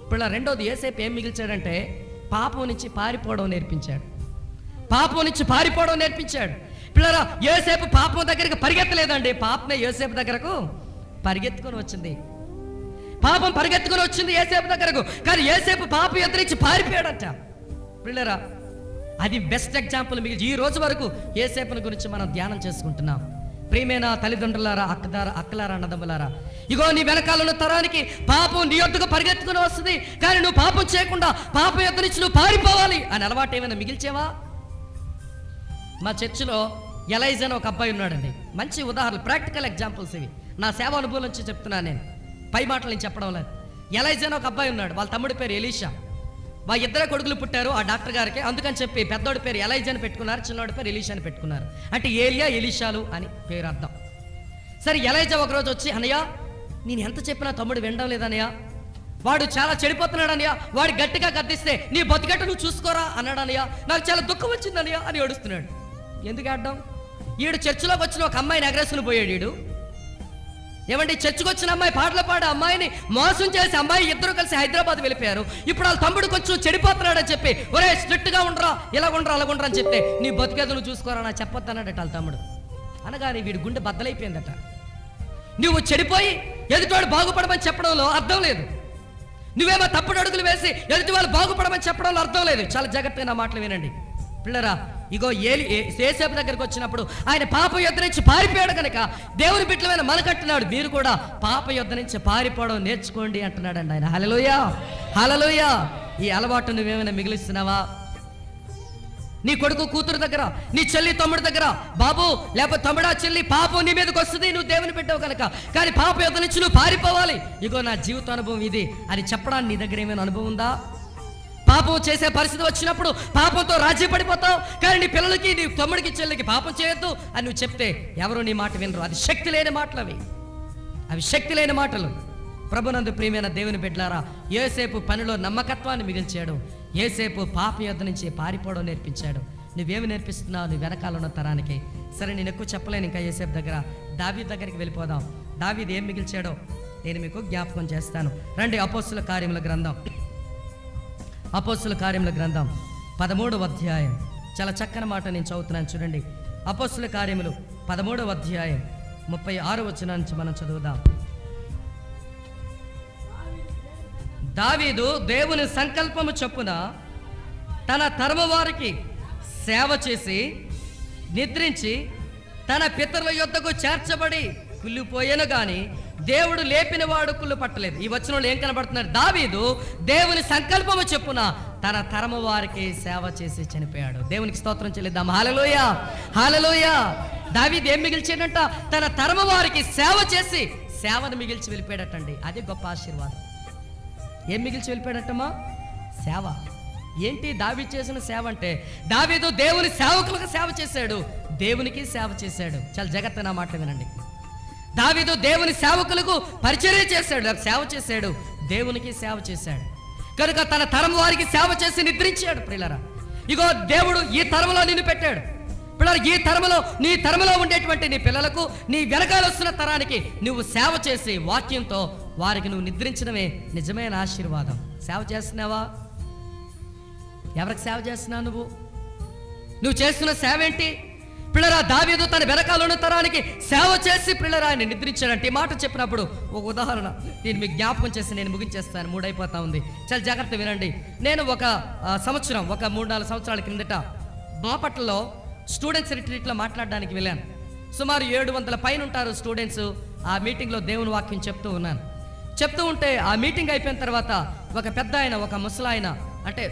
ఇప్పుడు రెండోది యేసేపు ఏం మిగిల్చాడంటే పాపం నుంచి పారిపోవడం నేర్పించాడు. పాపం నుంచి పారిపోవడం నేర్పించాడు. పిల్లరా, యోసేపు పాపం దగ్గరికి పరిగెత్తలేదండి, పాపమే యోసేపు దగ్గరకు పరిగెత్తుకొని వచ్చింది. పాపం పరిగెత్తుకొని వచ్చింది యోసేపు దగ్గరకు, కానీ యోసేపు పాపం ఎదురించి పారిపోయాడట. పిల్లరా, అది బెస్ట్ ఎగ్జాంపుల్ మిగిలి ఈ రోజు వరకు యోసేపుని గురించి మనం ధ్యానం చేసుకుంటున్నాం. ప్రియమైన తల్లిదండ్రులారా, అక్కలారా, అన్నదమ్ములారా, ఇగో నీ వెనకాల ఉన్న తరానికి పాపం నీ యొద్దకు పరిగెత్తుకుని వస్తుంది, కానీ నువ్వు పాపం చేయకుండా పాపం యొద్ద నుంచి నువ్వు పారిపోవాలి అని అలవాటు ఏమైనా మిగిల్చేవా? మా చర్చిలో ఎలైజా అని ఒక అబ్బాయి ఉన్నాడండి. మంచి ఉదాహరణలు, ప్రాక్టికల్ ఎగ్జాంపుల్స్ ఇవి. నా సేవ అనుభవం నుంచి చెప్తున్నాను, నేను పై మాటలు నేను చెప్పడం లేదు. ఎలైజా అని ఒక అబ్బాయి ఉన్నాడు, వాళ్ళ తమ్ముడి పేరు ఎలీషా. వాళ్ళ ఇద్దరే కొడుకులు పుట్టారు ఆ డాక్టర్ గారికి. అందుకని చెప్పి పెద్దోడి పేరు ఎలైజా అని పెట్టుకున్నారు, చిన్నోడి పేరు ఎలీషా అని పెట్టుకున్నారు. అంటే ఏలియా ఎలీషాలు అని పేరు అర్థం. సరే, ఎలైజా ఒకరోజు వచ్చి, అన్నయ్య నేను ఎంత చెప్పినా తమ్ముడు వినడం లేదన్నయ్య, వాడు చాలా చెడిపోతున్నాడు అన్నయ్య, వాడు గట్టిగా గద్దిస్తే నీ బతికట్టు నువ్వు చూసుకోరా అన్నాడు అన్నయ్య, నాకు చాలా దుఃఖం వచ్చింది అన్నయ్య అని ఏడుస్తున్నాడు. ఎందుకు ఆడడం? ఈడు చర్చిలోకి వచ్చిన ఒక అమ్మాయిని ఎగరేసుకుని పోయాడు. ఈడు ఏమండి, చర్చికి వచ్చిన అమ్మాయి పాటలు పాడే అమ్మాయిని మోసం చేసి అమ్మాయి ఇద్దరు కలిసి హైదరాబాద్ వెళ్ళిపోయారు. ఇప్పుడు వాళ్ళ తమ్ముడు కొంచెం చెడిపోతున్నాడని చెప్పి, ఒరే స్ట్రిక్ట్గా ఉండరా, ఇలా ఉండరా, అలా ఉండరా అని చెప్తే నీ బతికేదో నువ్వు చూసుకోరా నా చెప్పొద్దన్నాడట వాళ్ళ తమ్ముడు. అనగానే వీడి గుండె బద్దలైపోయిందట. నువ్వు చెడిపోయి ఎదుటివాడు బాగుపడమని చెప్పడంలో అర్థం లేదు, నువ్వేమో తప్పుడు అడుగులు వేసి ఎదుటి వాళ్ళు బాగుపడమని చెప్పడంలో అర్థం లేదు. చాలా జాగ్రత్తగా నా మాటలు వినండి పిల్లరా. ఇగో యోసేపు దగ్గరికి వచ్చినప్పుడు ఆయన పాప యుద్ధ నుంచి పారిపోయాడు కనుక దేవుని బిడ్డలమైన మనకంటున్నాడు, మీరు కూడా పాప యుద్ధ నుంచి పారిపోవడం నేర్చుకోండి అంటున్నాడండి ఆయన. హల్లెలూయా, హల్లెలూయా. ఈ అలవాటు నువ్వేమైనా మిగిలిస్తున్నావా? నీ కొడుకు కూతురు దగ్గర, నీ చెల్లి తమ్ముడి దగ్గర, బాబు లేకపోతే తమ్ముడా చెల్లి పాపం నీ మీదకి వస్తుంది, నువ్వు దేవుని బిడ్డవు కనుక, కానీ పాప యుద్ధ నుంచి నువ్వు పారిపోవాలి. ఇగో నా జీవిత అనుభవం ఇది అని చెప్పడానికి నీ దగ్గర ఏమైనా అనుభవం ఉందా? పాపం చేసే పరిస్థితి వచ్చినప్పుడు పాపంతో రాజీ పడిపోతావు, కానీ నీ పిల్లలకి, నీ తమ్ముడికి, చెల్లికి పాపం చేయొద్దు అని నువ్వు చెప్తే ఎవరు నీ మాట వినరు. అది శక్తి లేని మాటలు, అవి శక్తి లేని మాటలు. ప్రభునందు ప్రియమైన దేవుని బిడ్డలారా, యోసేపు పనిలో నమ్మకత్వాన్ని మిగిల్చాడు. యోసేపు పాప యుద్ధ నుంచి పారిపోవడం నేర్పించాడు. నువ్వేమి నేర్పిస్తున్నావు నీ వెనకాల ఉన్న తరానికి? సరే, నేను ఎక్కువ చెప్పలేను ఇంకా యోసేపు దగ్గర. దావీదు దగ్గరికి వెళ్ళిపోదాం. దావీదు ఏం మిగిల్చాడో నేను మీకు జ్ఞాపకం చేస్తాను. రండి, అపోస్తుల కార్యముల గ్రంథం, అపోస్తుల కార్యముల గ్రంథం 13వ అధ్యాయం. చాలా చక్కని మాట నేను చదువుతున్నాను చూడండి. అపోస్తుల కార్యములు 13వ అధ్యాయం 36వ వచనం నుంచి మనం చదువుదాం. దావీదు దేవుని సంకల్పము చొప్పున తన తరము వారికి సేవ చేసి నిద్రించి తన పితరుల యొద్దకు చేర్చబడి కుళ్ళిపోయాను గాని దేవుడు లేపిన వాడు కుళ్ళు పట్టలేదు. ఈ వచనంలో ఏం కనబడుతున్నారు? దావీదు దేవుని సంకల్పము చొప్పున తన తరము వారికి సేవ చేసి చనిపోయాడు. దేవునికి స్తోత్రం చెల్లిద్దాం. హల్లెలూయా, హల్లెలూయా. దావీదు ఏం మిగిల్చాడంట? తన తరము వారికి సేవ చేసి సేవను మిగిల్చి వెళ్ళిపోయాడటండి. అది గొప్ప ఆశీర్వాదం. ఏం మిగిల్చి వెళ్ళిపోయాడటమ్మా? సేవ. ఏంటి దావీదు చేసిన సేవ అంటే? దావీదు దేవుని సేవకులకు సేవ చేశాడు, దేవునికి సేవ చేశాడు. చాలా జాగ్రత్తగా నా మాట వినండి. దావీదు దేవుని సేవకులకు పరిచర్య చేశాడు, సేవ చేశాడు, దేవునికి సేవ చేశాడు కనుక తన తరం వారికి సేవ చేసి నిద్రించాడు. ప్రియులారా, ఇగో దేవుడు ఈ తరంలో నిన్ను పెట్టాడు. పిల్లలు, ఈ తరములో, నీ తరములో ఉండేటువంటి నీ పిల్లలకు, నీ వెనకాల వస్తున్న తరానికి నువ్వు సేవ చేసి వాక్యంతో వారికి నువ్వు నిద్రించడమే నిజమైన ఆశీర్వాదం. సేవ చేస్తున్నావా? ఎవరికి సేవ చేస్తున్నావు నువ్వు చేస్తున్న సేవ ఏంటి? పిల్లరా, దావీదు తన వెనకాల ఉన్న తరానికి సేవ చేసి పిల్లరా ఆయన నిద్రించాడంటే. ఈ మాట చెప్పినప్పుడు ఒక ఉదాహరణ నేను మీకు జ్ఞాపకం చేసి నేను ముగించేస్తాను, 3 అయిపోతా ఉంది. చాలా జాగ్రత్త వినండి. నేను ఒక 3-4 సంవత్సరాల క్రిందట బాపట్లలో స్టూడెంట్స్ రిట్రీట్లో మాట్లాడడానికి వెళ్ళాను. సుమారు 700 పైన ఉంటారు స్టూడెంట్స్. ఆ మీటింగ్లో దేవుని వాక్యం చెప్తూ ఉంటే ఆ మీటింగ్ అయిపోయిన తర్వాత ఒక పెద్ద ఆయన, ఒక ముసలాయన, అంటే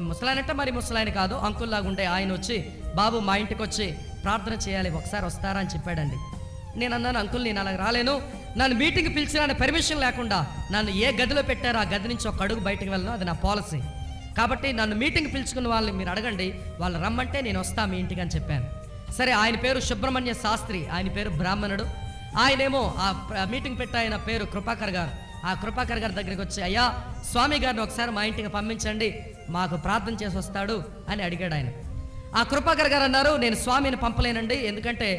ముసలాయన అంటే మరి ముసలాయన కాదు, అంకుల్లాగా ఉండే ఆయన వచ్చి, బాబు మా ఇంటికి వచ్చి ప్రార్థన చేయాలి, ఒకసారి వస్తారా అని చెప్పాడండి. నేను అన్నాను, అంకుల్ నేను అలా రాలేను, నన్ను మీటింగ్ పిలిచిన పర్మిషన్ లేకుండా నన్ను ఏ గదిలో పెట్టారో ఆ గది నుంచి ఒక అడుగు బయటకు వెళ్ళను, అది నా పాలసీ. కాబట్టి నన్ను మీటింగ్ పిలుచుకున్న వాళ్ళని మీరు అడగండి, వాళ్ళు రమ్మంటే నేను వస్తా మీ ఇంటికి అని చెప్పాను. సరే, ఆయన పేరు సుబ్రహ్మణ్య శాస్త్రి, ఆయన పేరు బ్రాహ్మణుడు. ఆయనేమో ఆ మీటింగ్ పెట్టే ఆయన పేరు కృపాకర్ గారు. ఆ కృపాకర్ గారి దగ్గరికి వచ్చి, అయ్యా స్వామి గారిని ఒకసారి మా ఇంటికి పంపించండి, మాకు ప్రార్థన చేసి వస్తాడు అని అడిగాడు ఆయన. ఆ కృపాకర్ గారు అన్నారు, నేను స్వామిని పంపలేనండి, ఎందుకంటే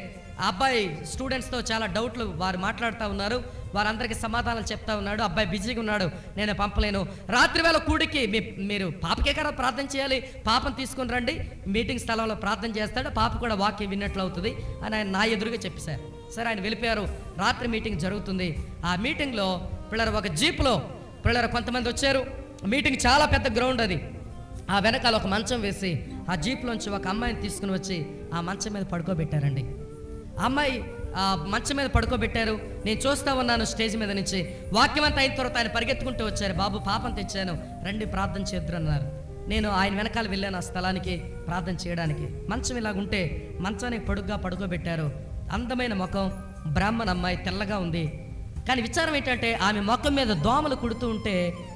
ఆ అబ్బాయి స్టూడెంట్స్తో చాలా డౌట్లు వారు మాట్లాడుతూ ఉన్నారు, వారందరికీ సమాధానాలు చెప్తా ఉన్నాడు. అబ్బాయి బిజీగా ఉన్నాడు, నేను పంపలేను. రాత్రి వేళ కూడికి మీరు పాపకే కదా ప్రార్థన చేయాలి, పాపను తీసుకుని రండి, మీటింగ్ స్థలంలో ప్రార్థన చేస్తాడు, పాప కూడా వాక్యం విన్నట్లు అవుతుంది అని ఆయన నా ఎదురుగా చెప్పేశారు. సరే, ఆయన వెళ్ళిపోయారు. రాత్రి మీటింగ్ జరుగుతుంది. ఆ మీటింగ్లో పిల్లలు ఒక జీప్లో పిల్లలు కొంతమంది వచ్చారు. మీటింగ్ చాలా పెద్ద గ్రౌండ్ అది. ఆ వెనకాల ఒక మంచం వేసి ఆ జీప్లోంచి ఒక అమ్మాయిని తీసుకుని వచ్చి ఆ మంచం మీద పడుకోబెట్టారండి. అమ్మాయి ఆ మంచం మీద పడుకోబెట్టారు. నేను చూస్తూ ఉన్నాను స్టేజ్ మీద నుంచి. వాక్యం అంతా అయిన తర్వాత ఆయన పరిగెత్తుకుంటూ వచ్చారు. బాబు, పాపం తెచ్చాను, రండి ప్రార్థన చేద్దరు అన్నారు. నేను ఆయన వెనకాల వెళ్ళాను ఆ స్థలానికి ప్రార్థన చేయడానికి. మంచం ఇలాగుంటే మంచానికి పొడుగ్గా పడుకోబెట్టారు. అందమైన ముఖం, బ్రాహ్మణ అమ్మాయి, తెల్లగా ఉంది. కానీ విచారం ఏంటంటే ఆమె ముఖం మీద దోమలు కుడుతూ ఉంటే,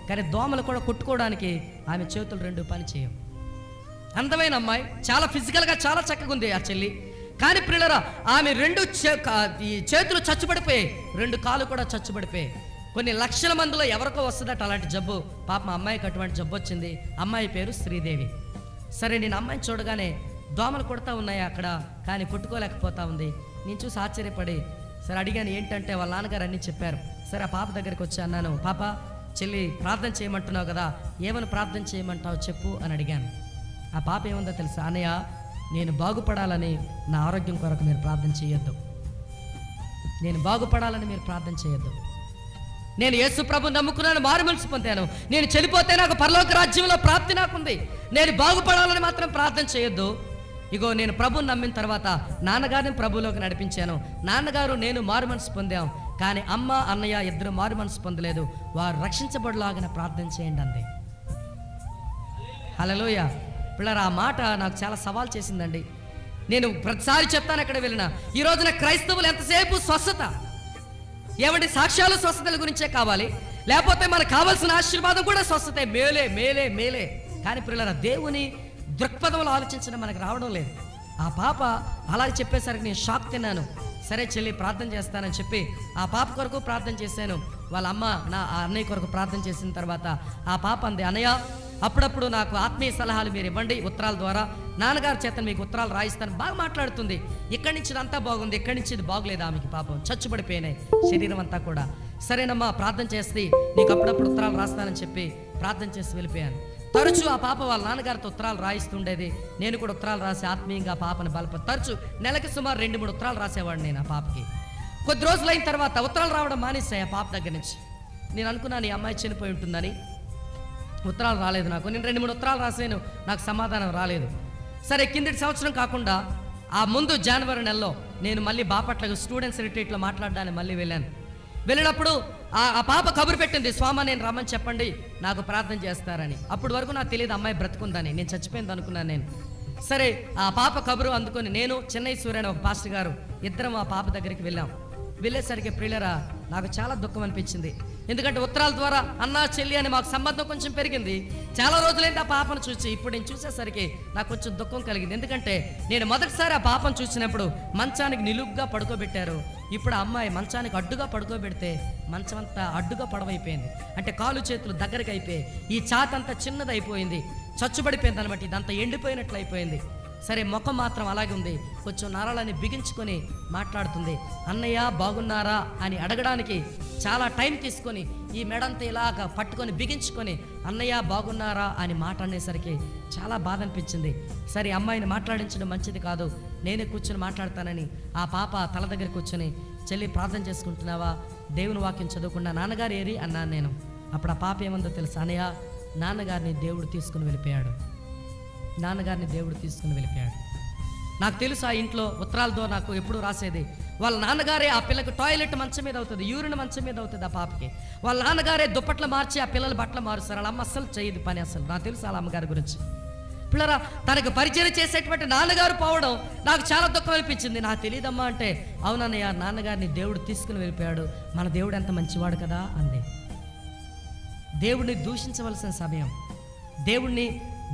కానీ దోమలు కూడా కొట్టుకోవడానికి ఆమె చేతులు రెండు పని చేయవు. అందమైన అమ్మాయి, చాలా ఫిజికల్గా చాలా చక్కగా ఉంది ఆ చెల్లి. కానీ ప్రియులారా, ఆమె రెండు చేతులు చచ్చుబడిపోయాయి, రెండు కాళ్ళు కూడా చచ్చుబడిపోయాయి. కొన్ని లక్షల మందిలో ఎవరికో వస్తుందట అలాంటి జబ్బు. పాప అమ్మాయికి అటువంటి జబ్బు వచ్చింది. అమ్మాయి పేరు శ్రీదేవి. సరే, నేను అమ్మాయిని చూడగానే దోమలు కొడతా ఉన్నాయి అక్కడ, కానీ కొట్టుకోలేకపోతా ఉంది. నేను చూసి ఆశ్చర్యపడి సరే అడిగాను, ఏంటంటే వాళ్ళ నాన్నగారు అన్నీ చెప్పారు. సరే, ఆ పాప దగ్గరికి వచ్చి అన్నాను, పాప, చెల్లి ప్రార్థన చేయమంటున్నావు కదా, ఏమని ప్రార్థన చేయమంటావు చెప్పు అని అడిగాను. ఆ పాప ఏముందో తెలుసా, అన్నయ్య, నేను బాగుపడాలని నా ఆరోగ్యం కొరకు మీరు ప్రార్థన చేయొద్దు. నేను బాగుపడాలని మీరు ప్రార్థన చేయొద్దు. నేను యేసు ప్రభువుని నమ్ముకున్నాను, మారుమనసు పొందాను. నేను చెడిపోతే నాకు పరలోక రాజ్యంలో ప్రాప్తి నాకుంది. నేను బాగుపడాలని మాత్రం ప్రార్థన చేయొద్దు. ఇగో, నేను ప్రభువుని నమ్మిన తర్వాత నాన్నగారిని ప్రభువులోకి నడిపించాను. నాన్నగారు నేను మారుమనసు పొందాం, కానీ అమ్మ అన్నయ్య ఇద్దరు మారుమనసు పొందలేదు. వారు రక్షించబడలాగిన ప్రార్థన చేయండి అంది. హల్లెలూయా. పిల్లలు, ఆ మాట నాకు చాలా సవాల్ చేసిందండి. నేను ప్రతిసారి చెప్తాను ఎక్కడ వెళ్ళినా, ఈ రోజున క్రైస్తవులు ఎంతసేపు స్వస్థత, ఏమంటే సాక్ష్యాలు స్వస్థతల గురించే కావాలి, లేకపోతే మనకు కావాల్సిన ఆశీర్వాదం కూడా స్వస్థతే, మేలే మేలే మేలే. కానీ పిల్లల, దేవుని దృక్పథంలో ఆలోచించడం మనకు రావడం లేదు. ఆ పాప అలాగే చెప్పేసరికి నేను షాక్ తిన్నాను. సరే చెల్లి, ప్రార్థన చేస్తానని చెప్పి ఆ పాప కొరకు ప్రార్థన చేశాను. వాళ్ళ అమ్మ నా అన్నయ్య కొరకు ప్రార్థన చేసిన తర్వాత ఆ పాప అంది, అన్నయ్య, అప్పుడప్పుడు నాకు ఆత్మీయ సలహాలు మీరు ఇవ్వండి ఉత్తరాల ద్వారా, నాన్నగారి చేత మీకు ఉత్తరాలు రాయిస్తాను. బాగా మాట్లాడుతుంది. ఇక్కడి నుంచి అంతా బాగుంది, ఇక్కడి నుంచి ఇది బాగలేదు. ఆమెకి పాపం చచ్చుబడిపోయినాయి శరీరం అంతా కూడా. సరేనమ్మా, ప్రార్థన చేస్తే నీకు అప్పుడప్పుడు ఉత్తరాలు రాస్తానని చెప్పి ప్రార్థన చేసి వెళ్ళిపోయాను. తరచూ ఆ పాప వాళ్ళ నాన్నగారితో ఉత్తరాలు రాయిస్తుండేది. నేను కూడా ఉత్తరాలు రాసి ఆత్మీయంగా ఆ పాపను తరచూ నెలకి సుమారు 2-3 ఉత్తరాలు రాసేవాడిని నేను ఆ పాపకి. కొద్ది రోజులు అయిన తర్వాత ఉత్తరాలు రావడం మానేసాయి ఆ పాప దగ్గర నుంచి. నేను అనుకున్నాను, ఈ అమ్మాయి చనిపోయి ఉంటుందని. ఉత్తరాలు రాలేదు నాకు. నేను 2-3 ఉత్తరాలు రాసాను, నాకు సమాధానం రాలేదు. సరే, కిందటి సంవత్సరం కాకుండా ఆ ముందు జనవరి నెలలో నేను మళ్ళీ బాపట్లకు స్టూడెంట్స్ రిట్రీట్లో మాట్లాడడానికి మళ్ళీ వెళ్ళాను. వెళ్ళినప్పుడు ఆ పాప కబురు పెట్టింది, స్వామి నేను రమ్మని చెప్పండి, నాకు ప్రార్థన చేస్తారని. అప్పటి వరకు నాకు తెలియదు అమ్మాయి బ్రతుకుందని, నేను చచ్చిపోయింది అనుకున్నాను నేను. సరే, ఆ పాప కబురు అందుకొని నేను, చెన్నై సూర్యని ఒక పాస్టర్ గారు ఇద్దరం ఆ పాప దగ్గరికి వెళ్ళాం. వెళ్ళేసరికి ప్రియులరా, నాకు చాలా దుఃఖం అనిపించింది. ఎందుకంటే ఉత్తరాల ద్వారా అన్నా చెల్లి అని మాకు సంబంధం కొంచెం పెరిగింది. చాలా రోజులైంది ఆ పాపను చూసి. ఇప్పుడు నేను చూసేసరికి నాకు కొంచెం దుఃఖం కలిగింది. ఎందుకంటే నేను మొదటిసారి ఆ పాపను చూసినప్పుడు మంచానికి నిలుగ్గా పడుకోబెట్టారు. ఇప్పుడు ఆ అమ్మాయి మంచానికి అడ్డుగా పడుకోబెడితే మంచం అంతా అడ్డుగా పొడవైపోయింది. అంటే కాలు చేతులు దగ్గరికి అయిపోయి, ఈ చాతంతా చిన్నదైపోయింది, చచ్చుబడిపోయింది అనమాట. ఇదంతా ఎండిపోయినట్లు అయిపోయింది. సరే, ముఖం మాత్రం అలాగే ఉంది. కొంచెం నరాలని బిగించుకొని మాట్లాడుతుంది. అన్నయ్య బాగున్నారా అని అడగడానికి చాలా టైం తీసుకొని ఈ మెడంతా ఇలాగ పట్టుకొని బిగించుకొని అన్నయ్య బాగున్నారా అని మాట అనేసరికి చాలా బాధ అనిపించింది. సరే, అమ్మాయిని మాట్లాడించడం మంచిది కాదు, నేనే కూర్చొని మాట్లాడతానని ఆ పాప తల దగ్గర కూర్చొని, చెల్లి ప్రార్థన చేసుకుంటున్నావా, దేవుని వాక్యం చదువుకున్నా, నాన్నగారు ఏరి అన్నాను నేను. అప్పుడు ఆ పాప ఏమందో తెలుసా, అన్నయ్య, నాన్నగారిని దేవుడు తీసుకుని వెళ్ళిపోయాడు, నాన్నగారిని దేవుడు తీసుకుని వెళ్ళిపోయాడు. నాకు తెలుసు ఆ ఇంట్లో ఉత్తరాలతో నాకు ఎప్పుడు రాసేది, వాళ్ళ నాన్నగారే ఆ పిల్లకి టాయిలెట్ మంచం మీద అవుతుంది, యూరిన్ మంచం మీద అవుతుంది ఆ పాపకి. వాళ్ళ నాన్నగారే దుప్పట్లు మార్చి ఆ పిల్లల బట్టలు మారుస్తారు. వాళ్ళ అమ్మ అస్సలు చేయదు పని. అసలు నాకు తెలుసు వాళ్ళ అమ్మగారి గురించి. పిల్లరా, తనకు పరిచయం చేసేటువంటి నాన్నగారు పోవడం నాకు చాలా దుఃఖం అనిపించింది. నాకు తెలియదమ్మా అంటే, అవునన్నయ్య, నాన్నగారిని దేవుడు తీసుకుని వెళ్ళిపోయాడు, మన దేవుడు ఎంత మంచివాడు కదా అంది. దేవుడిని దూషించవలసిన సమయం, దేవుణ్ణి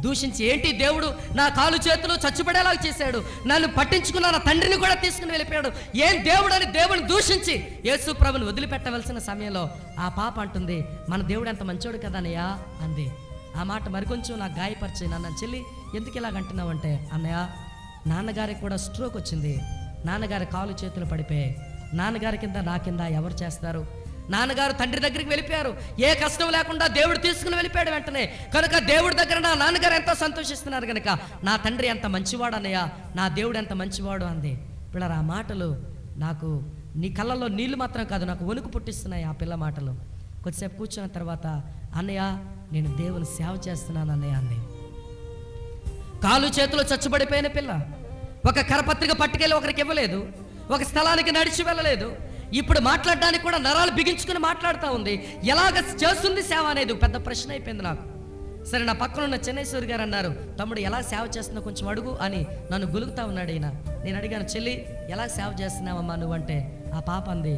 దూషించి, ఏంటి దేవుడు నా కాలు చేతులు చచ్చుబడేలాగా చేశాడు, నన్ను పట్టించుకున్న నా తండ్రిని కూడా తీసుకుని వెళ్ళిపోయాడు, ఏం దేవుడు అని దేవుడిని దూషించి యేసు ప్రభుని వదిలిపెట్టవలసిన సమయంలో ఆ పాప అంటుంది, మన దేవుడు ఎంత మంచోడు కదన్నయ్య అంది. ఆ మాట మరికొంచెం నాకు గాయపరిచి, నన్ను చెల్లి ఎందుకు ఇలాగంటున్నావు అంటే, అన్నయ్య, నాన్నగారికి కూడా స్ట్రోక్ వచ్చింది, నాన్నగారి కాలు చేతులు పడిపోయాయి, నాన్నగారి కింద నా కింద ఎవరు చేస్తారు, నాన్నగారు తండ్రి దగ్గరికి వెళ్ళిపోయారు. ఏ కష్టం లేకుండా దేవుడు తీసుకుని వెళ్ళిపోయాడు వెంటనే. కనుక దేవుడి దగ్గర నా నాన్నగారు ఎంతో సంతోషిస్తున్నారు కనుక నా తండ్రి ఎంత మంచివాడు అన్నయ్య, నా దేవుడు ఎంత మంచివాడు అంది. పిల్లలు ఆ మాటలు నాకు నీ కళ్ళల్లో నీళ్లు మాత్రం కాదు, నాకు వణుకు పుట్టిస్తున్నాయి ఆ పిల్ల మాటలు. కొద్దిసేపు కూర్చున్న తర్వాత అన్నయ్య నేను దేవుని సేవ చేస్తున్నాను అన్నయ్య అంది. కాలు చేతులు చచ్చుబడిపోయిన పిల్ల ఒక కరపత్రిక పట్టుకెళ్ళి ఒకరికి ఇవ్వలేదు, ఒక స్థలానికి నడిచి వెళ్ళలేదు. ఇప్పుడు మాట్లాడడానికి కూడా నరాలు బిగించుకుని మాట్లాడుతూ ఉంది. ఎలాగ చేస్తుంది సేవ అనేది పెద్ద ప్రశ్న అయిపోయింది నాకు. సరే, నా పక్కన ఉన్న చెన్నైశ్వరి గారు అన్నారు, తమ్ముడు ఎలా సేవ చేస్తున్నావు కొంచెం అడుగు అని నన్ను గులుగుతా ఉన్నాడు ఈయన. నేను అడిగాను, చెల్లి ఎలా సేవ చేస్తున్నావమ్మా నువ్వంటే ఆ పాప అంది,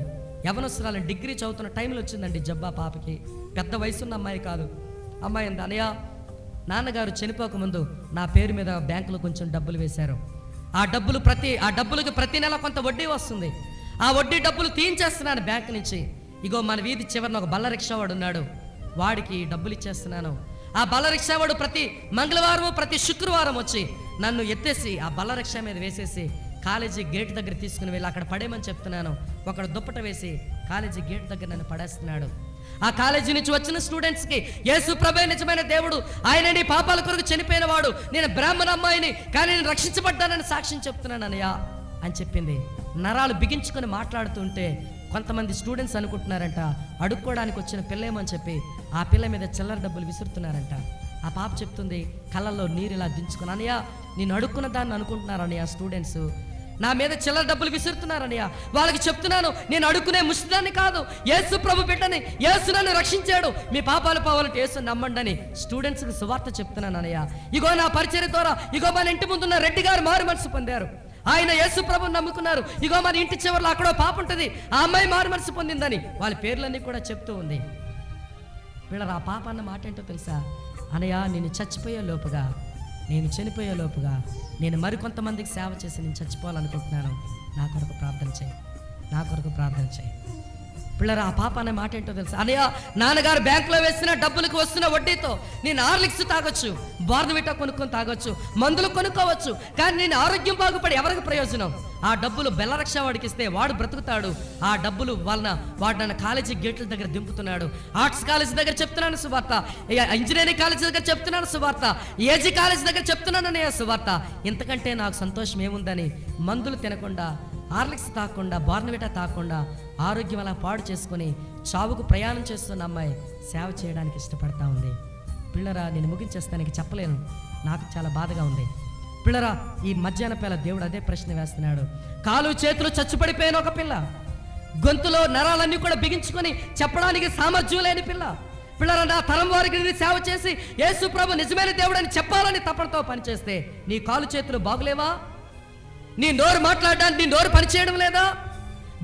యవనస్తురాలని డిగ్రీ చదువుతున్న టైంలో వచ్చిందండి జబ్బా పాపకి, పెద్ద వయసున్న అమ్మాయి కాదు. అమ్మాయి అంది, అన్నయ్య నాన్నగారు చనిపోకముందు నా పేరు మీద బ్యాంకులో కొంచెం డబ్బులు వేశారు. ఆ డబ్బులకి ప్రతి నెల కొంత వడ్డీ వస్తుంది. ఆ వడ్డీ డబ్బులు తీయించేస్తున్నాను బ్యాంకు నుంచి. ఇగో మన వీధి చివరిన ఒక బల్ల రిక్షా వాడు ఉన్నాడు, వాడికి డబ్బులు ఇచ్చేస్తున్నాను. ఆ బల్ల రిక్షా వాడు ప్రతి మంగళవారం ప్రతి శుక్రవారం వచ్చి నన్ను ఎత్తేసి ఆ బల్ల రిక్షా మీద వేసేసి కాలేజీ గేట్ దగ్గర తీసుకుని వెళ్ళి అక్కడ పడేయమని చెప్తున్నాను. ఒకడు దుప్పట వేసి కాలేజీ గేట్ దగ్గర నన్ను పడేస్తున్నాడు. ఆ కాలేజీ నుంచి వచ్చిన స్టూడెంట్స్కి యేసు ప్రభువే నిజమైన దేవుడు, ఆయన నీ పాపాల కొరకు చనిపోయిన వాడు, నేను బ్రాహ్మణ అమ్మాయిని కానీ నేను రక్షించబడ్డానని సాక్ష్యం చెప్తున్నాను అన్నయ్య అని చెప్పింది. నరాలు బిగించుకొని మాట్లాడుతుంటే కొంతమంది స్టూడెంట్స్ అనుకుంటున్నారంట అడుక్కోవడానికి వచ్చిన పిల్లేమని చెప్పి ఆ పిల్ల మీద చిల్లర డబ్బులు విసురుతున్నారంట. ఆ పాప చెప్తుంది కళ్ళల్లో నీరు ఇలా దించుకుని, అన్నయ్య నేను అడుక్కున్న దాన్ని అనుకుంటున్నారు అన్నయ్య స్టూడెంట్స్, నా మీద చిల్లర డబ్బులు విసురుతున్నారన్నయ్య. వాళ్ళకి చెప్తున్నాను నేను అడుక్కునే ముష్టిదాన్ని కాదు, యేసు ప్రభు బిడ్డని, యేసు నన్ను రక్షించాడు, మీ పాపాలు పోవాలంటే యేసు నమ్మండి అని స్టూడెంట్స్కి సువార్త చెప్తున్నాను అన్నయ్య. ఇగో నా పరిచర్య ద్వారా ఇగో మన ఇంటి ముందున్న రెడ్డి గారు మారు మనసు పొందారు, ఆయన యేసు ప్రభుని నమ్ముకున్నారు. ఇగో మన ఇంటి చివరిలో అక్కడో పాప ఉంటుంది, ఆ అమ్మాయి మారు మనసు పొందిందని వాళ్ళ పేర్లన్నీ కూడా చెప్తూ ఉంది. వీళ్ళ ఆ పాప అన్న మాట ఏంటో తెలుసా, అన్నయ్య నేను చనిపోయే లోపుగా నేను మరికొంతమందికి సేవ చేసి నేను చచ్చిపోవాలనుకుంటున్నాను, నా కొరకు ప్రార్థన చేయి. పిల్లరా ఆ పాప అనే మాట ఏంటో తెలుసా, అన్నయ్య నాన్నగారు బ్యాంకులో వేసిన డబ్బులకు వస్తున్న వడ్డీతో నేను హార్లిక్స్ తాగొచ్చు, బోర్న్విటా కొనుక్కొని తాగొచ్చు, మందులు కొనుక్కోవచ్చు, కానీ నేను ఆరోగ్యం బాగుపడి ఎవరికి ప్రయోజనం? ఆ డబ్బులు బెల్లరక్ష వాడికి ఇస్తే వాడు బ్రతుకుతాడు. ఆ డబ్బులు వలన వాడు నన్ను కాలేజీ గేట్ల దగ్గర దింపుతున్నాడు. ఆర్ట్స్ కాలేజీ దగ్గర చెప్తున్నాను సువార్త, ఇంజనీరింగ్ కాలేజీ దగ్గర చెప్తున్నాను సువార్త, ఏజీ కాలేజీ దగ్గర చెప్తున్నాను అనే సువార్త. ఇంతకంటే నాకు సంతోషం ఏముందని మందులు తినకుండా, హార్లిక్స్ తాకుండా, బోర్న్విటా తాకుండా ఆరోగ్యం అలా పాడు చేసుకొని చావుకు ప్రయాణం చేస్తున్న అమ్మాయి సేవ చేయడానికి ఇష్టపడతా ఉంది. పిల్లరా నేను ముగించేస్తానికి చెప్పలేను, నాకు చాలా బాధగా ఉంది. పిల్లరా ఈ మధ్యాహ్న పేళ దేవుడు అదే ప్రశ్న వేస్తున్నాడు. కాలు చేతులు చచ్చుపడిపోయిన ఒక పిల్ల, గొంతులో నరాలన్నీ కూడా బిగించుకొని చెప్పడానికి సామర్థ్యం లేని పిల్ల. పిల్లరా నా తరం వారికి సేవ చేసి యేసు ప్రభు నిజమైన దేవుడని చెప్పాలని తపనతో పనిచేస్తే నీ కాలు చేతులు బాగులేవా? నీ నోరు మాట్లాడడానికి నీ నోరు పనిచేయడం లేదా?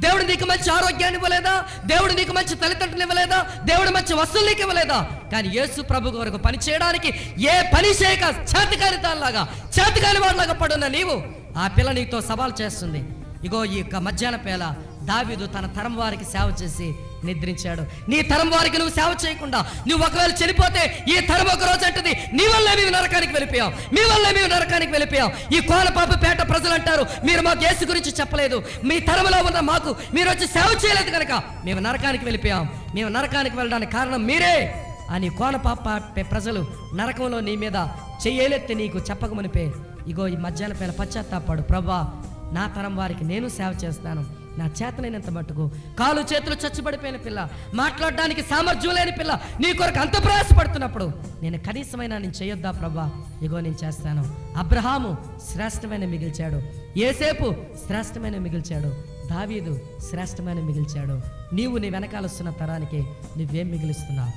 దేవుడు నీకు మంచి ఆరోగ్యాన్ని ఇవ్వలేదా? దేవుడు నీకు మంచి తల్లిదండ్రులు ఇవ్వలేదా? దేవుడు మంచి వస్తువులు నీకు ఇవ్వలేదా? కానీ యేసు ప్రభు కొరకు పని చేయడానికి ఏ పని చేయక చేతకాని దానిలాగా, చేతకాని వాడిలాగా పడున్న నీవు, ఆ పిల్ల నీతో సవాల్ చేస్తుంది. ఇగో ఈ మధ్యాహ్న పేళ దావీదు తన తరం వారికి సేవ చేసి నిద్రించాడు. నీ తరం వారికి నువ్వు సేవ చేయకుండా నువ్వు ఒకవేళ చనిపోతే ఈ తరం ఒక రోజు అంటుంది మీ వల్లే మేము నరకానికి వెళ్ళిపోయాం. ఈ కోలపాపపేట ప్రజలు అంటారు మీరు మాకు యేసు గురించి చెప్పలేదు, మీ తరంలో ఉన్న మాకు మీరు వచ్చి సేవ చేయలేదు కనుక మేము నరకానికి వెళ్ళడానికి కారణం మీరే అని కోనపాప ప్రజలు నరకంలో నీ మీద చెయ్యలెత్తి నీకు చెప్పకమునిపే ఇగో ఈ మధ్యాహ్న పేళ పశ్చాత్తాపడు, ప్రభువా నా తరం వారికి నేను సేవ చేస్తాను, నా చేతనైనంత మట్టుకు. కాలు చేతులు చచ్చుబడిపోయిన పిల్ల, మాట్లాడడానికి సామర్థ్యం లేని పిల్ల నీ కొరకు అంత ప్రయాసపడుతున్నప్పుడు నేను కనీసమైన నేను చేయొద్దా ప్రభా? ఇగో నేను చేస్తాను. అబ్రహాము శ్రేష్టమైన మిగిల్చాడు, యేసేపు శ్రేష్టమైన మిగిల్చాడు, దావీదు శ్రేష్టమైన మిగిల్చాడు. నీవు నీ వెనకాల వస్తున్న తరానికి నువ్వేం మిగిలిస్తున్నావు?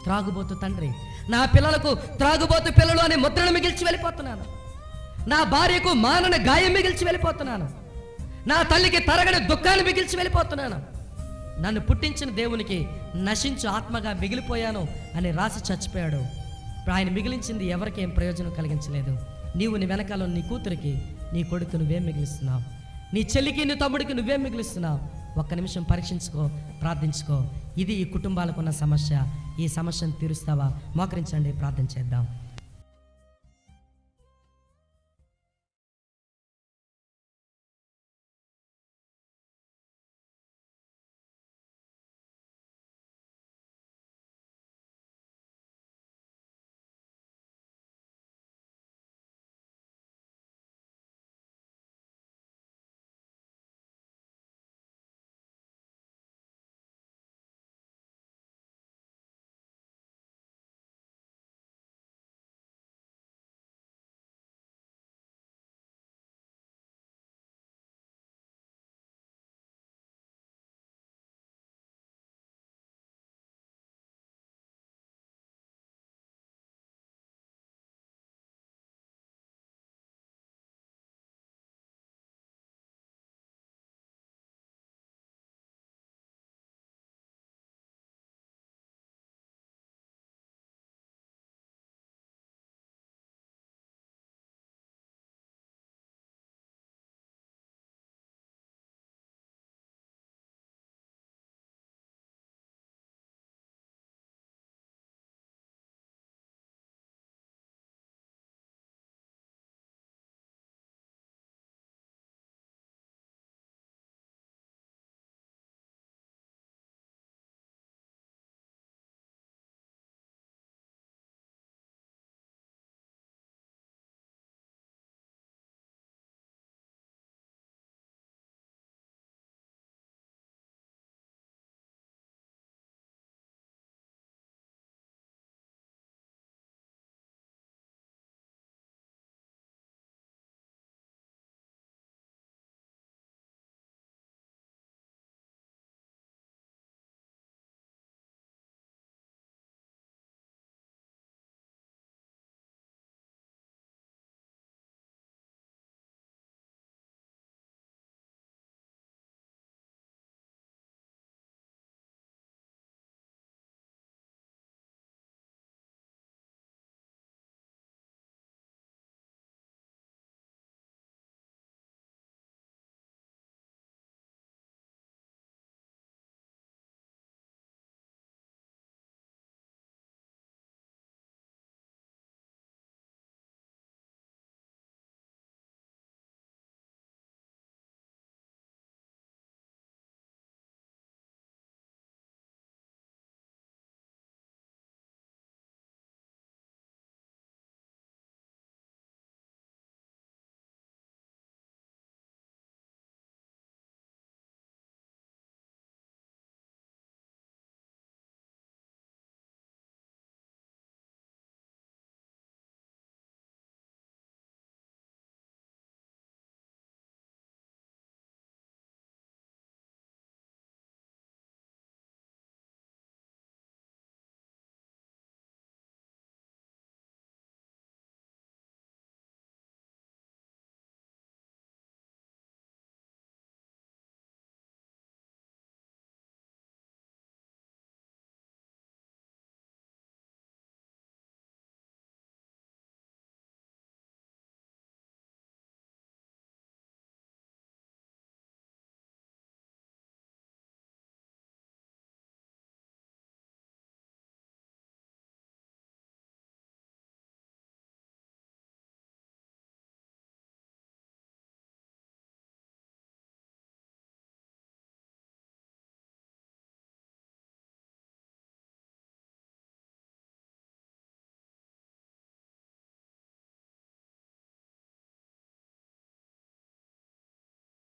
త్రాగుబోతు తండ్రి, నా పిల్లలకు త్రాగుబోతు పిల్లలు అనే ముద్రను మిగిల్చి వెళ్ళిపోతున్నాను, నా భార్యకు మానని గాయం మిగిల్చి వెళ్ళిపోతున్నాను, నా తల్లికి తరగని దుఃఖాన్ని మిగిల్చి వెళ్ళిపోతున్నాను, నన్ను పుట్టించిన దేవునికి నశించు ఆత్మగా మిగిలిపోయాను అని రాసి చచ్చిపోయాడు. ఆయన మిగిలించింది ఎవరికి ఏం ప్రయోజనం కలిగించలేదు. నీవు నీ వెనకాల నీ కూతురికి నీ కొడుకు నువ్వేం మిగిలిస్తున్నావు? నీ చెల్లికి నీ తమ్ముడికి నువ్వేం మిగిలిస్తున్నావు? ఒక్క నిమిషం పరీక్షించుకో, ప్రార్థించుకో. ఇది ఈ కుటుంబాలకు ఉన్న సమస్య. ఈ సమస్యను తీరుస్తావా? మోకరించండి, ప్రార్థన చేద్దాం.